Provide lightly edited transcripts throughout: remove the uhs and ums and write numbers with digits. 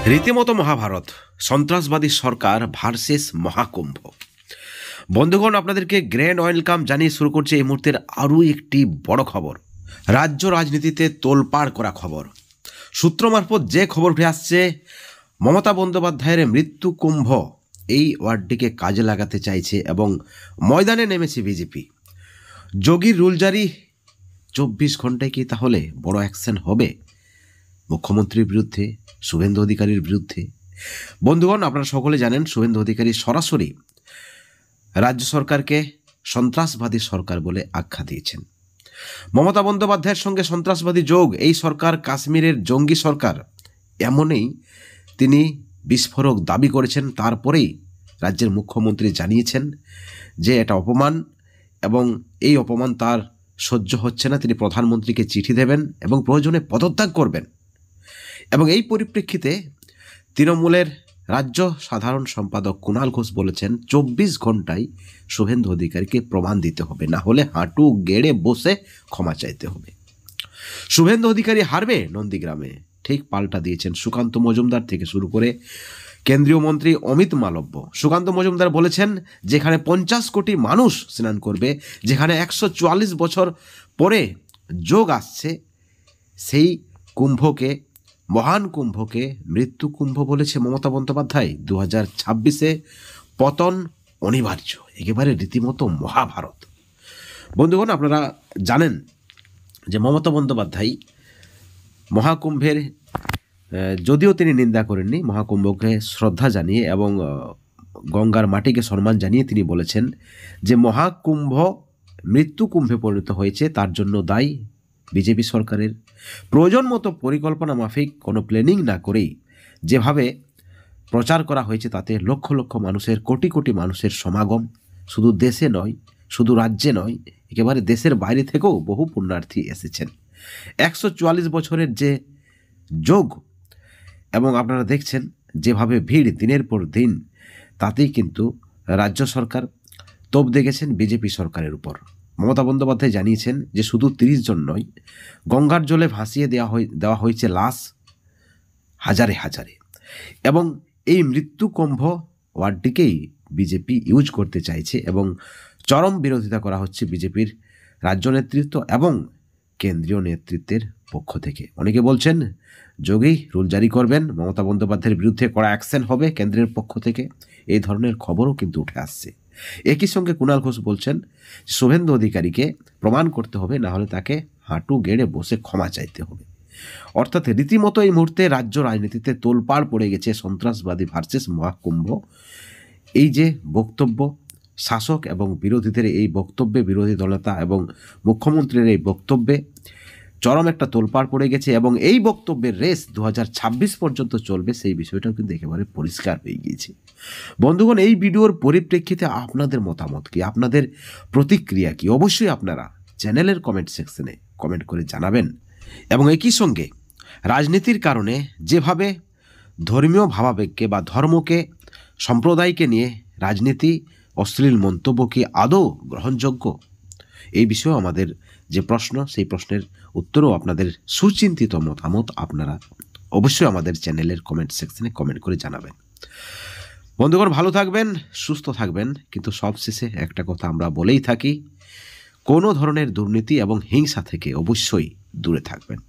রীতিমতো মহাভারত, সন্ত্রাসবাদী সরকার ভার্সেস মহাকুম্ভ। বন্ধুগণ, আপনাদেরকে গ্র্যান্ড ওয়েলকাম জানিয়ে শুরু করছে এই মুহূর্তের আরও একটি বড় খবর, রাজ্য রাজনীতিতে তোলপাড় করা খবর। সূত্র মারফত যে খবর উঠে আসছে, মমতা বন্দ্যোপাধ্যায়ের মৃত্যু কুম্ভ এই ওয়ার্ডটিকে কাজে লাগাতে চাইছে এবং ময়দানে নেমেছে বিজেপি। যোগীর রুল জারি 24 ঘন্টায় কি তাহলে বড় অ্যাকশন হবে মুখ্যমন্ত্রীর বিরুদ্ধে, শুভেন্দু অধিকারীর বিরুদ্ধে? বন্ধুগণ, আপনারা সকলে জানেন শুভেন্দু অধিকারী সরাসরি রাজ্য সরকারকে সন্ত্রাসবাদী সরকার বলে আখ্যা দিয়েছেন। মমতা বন্দ্যোপাধ্যায়ের সঙ্গে সন্ত্রাসবাদী যোগ, এই সরকার কাশ্মীরের জঙ্গি সরকার, এমনই তিনি বিস্ফোরক দাবি করেছেন। তারপরেই রাজ্যের মুখ্যমন্ত্রী জানিয়েছেন যে এটা অপমান এবং এই অপমান তার সহ্য হচ্ছে না। তিনি প্রধানমন্ত্রীকে চিঠি দেবেন এবং প্রয়োজনে পদত্যাগ করবেন। এবং এই পরিপ্রেক্ষিতে তৃণমূলের রাজ্য সাধারণ সম্পাদক কুণাল ঘোষ বলেছেন 24 ঘন্টায় শুভেন্দু অধিকারীকে প্রমাণ দিতে হবে, না হলে হাঁটু গেড়ে বসে ক্ষমা চাইতে হবে। শুভেন্দু অধিকারী হারবে নন্দীগ্রামে, ঠিক পাল্টা দিয়েছেন সুকান্ত মজুমদার থেকে শুরু করে কেন্দ্রীয় মন্ত্রী অমিত মালব্য। সুকান্ত মজুমদার বলেছেন যেখানে 50 কোটি মানুষ স্নান করবে, যেখানে 144 বছর পরে যোগ আসছে, সেই কুম্ভকে, মহান কুম্ভকে মৃত্যু কুম্ভ বলেছে মমতা বন্দ্যোপাধ্যায়। 2026-এ পতন অনিবার্য, একেবারে রীতিমতো মহাভারত। বন্ধুগণ, আপনারা জানেন যে মমতা বন্দ্যোপাধ্যায় মহাকুম্ভের যদিও তিনি নিন্দা করেননি, মহাকুম্ভকে শ্রদ্ধা জানিয়ে এবং গঙ্গার মাটিকে সম্মান জানিয়ে তিনি বলেছেন যে মহাকুম্ভ মৃত্যু কুম্ভে পরিণত হয়েছে, তার জন্য দায়ী বিজেপি সরকারের। প্রয়োজন মতো পরিকল্পনা মাফিক কোনো প্ল্যানিং না করেই যেভাবে প্রচার করা হয়েছে, তাতে লক্ষ লক্ষ মানুষের, কোটি কোটি মানুষের সমাগম, শুধু দেশে নয়, শুধু রাজ্যে নয়, একেবারে দেশের বাইরে থেকেও বহু পুণ্যার্থী এসেছেন। 144 বছরের যে যোগ, এবং আপনারা দেখছেন যেভাবে ভিড় দিনের পর দিন, তাতেই কিন্তু রাজ্য সরকার তোপ দেখেছেন বিজেপি সরকারের উপর। মমতা বন্দ্যোপাধ্যায় জানিয়েছেন যে শুধু 30 জন নয়, গঙ্গার জলে ভাসিয়ে দেওয়া হয়েছে লাশ হাজারে হাজারে। এবং এই মৃত্যু কুম্ভ ওয়ার্ডটিকেই বিজেপি ইউজ করতে চাইছে এবং চরম বিরোধিতা করা হচ্ছে বিজেপির রাজ্য নেতৃত্ব এবং কেন্দ্রীয় নেতৃত্বের পক্ষ থেকে। অনেকে বলছেন যোগী রুল জারি করবেন, মমতা বন্দ্যোপাধ্যায়ের বিরুদ্ধে কড়া অ্যাকশন হবে কেন্দ্রের পক্ষ থেকে, এই ধরনের খবরও কিন্তু উঠে আসছে। একই সঙ্গে কুণাল ঘোষ বলছেন শুভেন্দু অধিকারীকে প্রমাণ করতে হবে, না হলে তাকে হাঁটু গেড়ে বসে ক্ষমা চাইতে হবে। অর্থাৎ রীতিমতো এই মুহূর্তে রাজ্য রাজনীতিতে তোলপাড় পড়ে গেছে সন্ত্রাসবাদী ভার্সেস মহাকুম্ভ। এই যে বক্তব্য, শাসক এবং বিরোধীদের এই বক্তব্যে, বিরোধী দলনেতা এবং মুখ্যমন্ত্রীর এই বক্তব্যে চরম একটা তোলপাড় পড়ে গেছে এবং এই বক্তব্যের রেস 2026 পর্যন্ত চলবে, সেই বিষয়টাও কিন্তু একেবারে পরিষ্কার হয়ে গিয়েছে। বন্ধুগণ, এই ভিডিওর পরিপ্রেক্ষিতে আপনাদের মতামত কি, আপনাদের প্রতিক্রিয়া কি, অবশ্যই আপনারা চ্যানেলের কমেন্ট সেকশনে কমেন্ট করে জানাবেন। এবং একই সঙ্গে রাজনীতির কারণে যেভাবে ধর্মীয় ভাবাবেগকে বা ধর্মকে, সম্প্রদায়কে নিয়ে রাজনীতি, অশ্লীল মন্তব্য কি আদৌ গ্রহণযোগ্য, এই বিষয়েও আমাদের যে প্রশ্ন, সেই প্রশ্নের উত্তরও আপনাদের সুচিন্তিত মতামত আপনারা অবশ্যই আমাদের চ্যানেলের কমেন্ট সেকশনে কমেন্ট করে জানাবেন। বন্ধুগণ, ভালো থাকবেন, সুস্থ থাকবেন, কিন্তু সবশেষে একটা কথা আমরা বলেই থাকি, কোনো ধরনের দুর্নীতি এবং হিংসা থেকে অবশ্যই দূরে থাকবেন।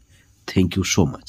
Thank you so much.